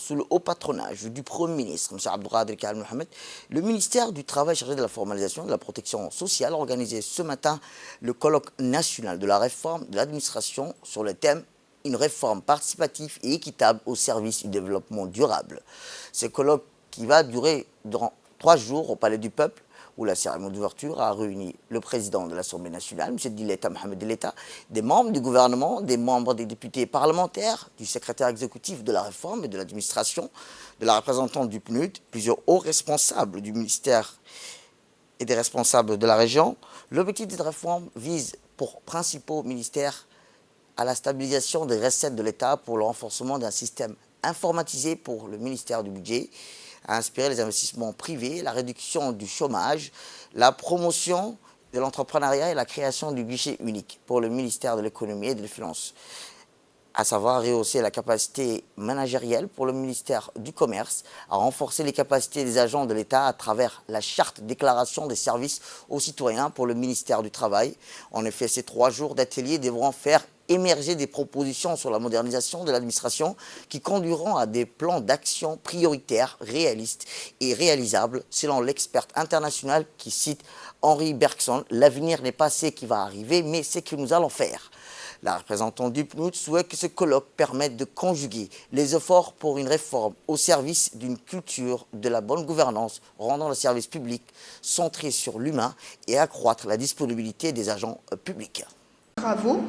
sous le haut patronage du Premier ministre, M. Abdelkader Kal Mohamed, le ministère du Travail chargé de la formalisation et de la protection sociale a organisé ce matin le colloque national de la réforme de l'administration sur le thème « Une réforme participative et équitable au service du développement durable ». Ce colloque qui va durer durant 3 jours au Palais du Peuple, où la cérémonie d'ouverture a réuni le président de l'Assemblée nationale, M. Dileta Mohamed Dileta, des membres du gouvernement, des membres des députés parlementaires, du secrétaire exécutif de la réforme et de l'administration, de la représentante du PNUD, plusieurs hauts responsables du ministère et des responsables de la région. L'objectif de cette réforme vise pour principaux ministères à la stabilisation des recettes de l'État pour le renforcement d'un système informatisé pour le ministère du Budget, à inspirer les investissements privés, la réduction du chômage, la promotion de l'entrepreneuriat et la création du guichet unique pour le ministère de l'économie et des finances, à savoir rehausser la capacité managérielle pour le ministère du Commerce, à renforcer les capacités des agents de l'État à travers la charte déclaration des services aux citoyens pour le ministère du Travail. En effet, ces 3 jours d'atelier devront faire émerger des propositions sur la modernisation de l'administration qui conduiront à des plans d'action prioritaires, réalistes et réalisables, selon l'expert international qui cite Henri Bergson. L'avenir n'est pas ce qui va arriver, mais ce que nous allons faire. La représentante du PNUD souhaite que ce colloque permette de conjuguer les efforts pour une réforme au service d'une culture de la bonne gouvernance, rendant le service public centré sur l'humain et accroître la disponibilité des agents publics. Travaux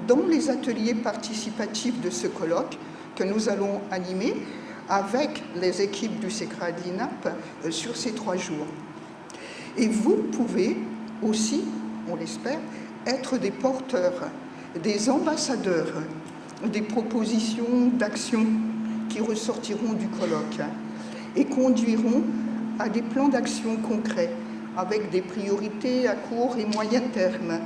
dans les ateliers participatifs de ce colloque que nous allons animer avec les équipes du SECRA de l'INAP sur ces 3 jours. Et vous pouvez aussi, on l'espère, être des porteurs, des ambassadeurs des propositions d'action qui ressortiront du colloque et conduiront à des plans d'action concrets avec des priorités à court et moyen terme,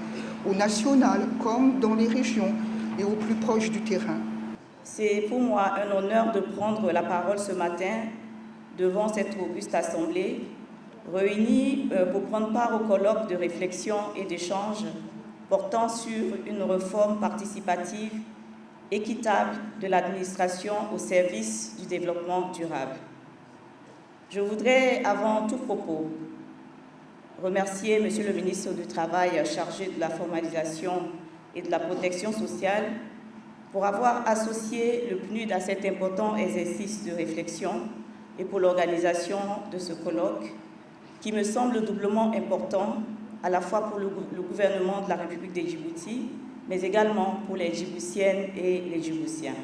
au national comme dans les régions et au plus proche du terrain. C'est pour moi un honneur de prendre la parole ce matin devant cette auguste assemblée, réunie pour prendre part au colloque de réflexion et d'échange portant sur une réforme participative équitable de l'administration au service du développement durable. Je voudrais, avant tout propos, remercier M. le ministre du Travail chargé de la formalisation et de la protection sociale pour avoir associé le PNUD à cet important exercice de réflexion et pour l'organisation de ce colloque qui me semble doublement important à la fois pour le gouvernement de la République de Djibouti, mais également pour les Djiboutiennes et les Djiboutiens.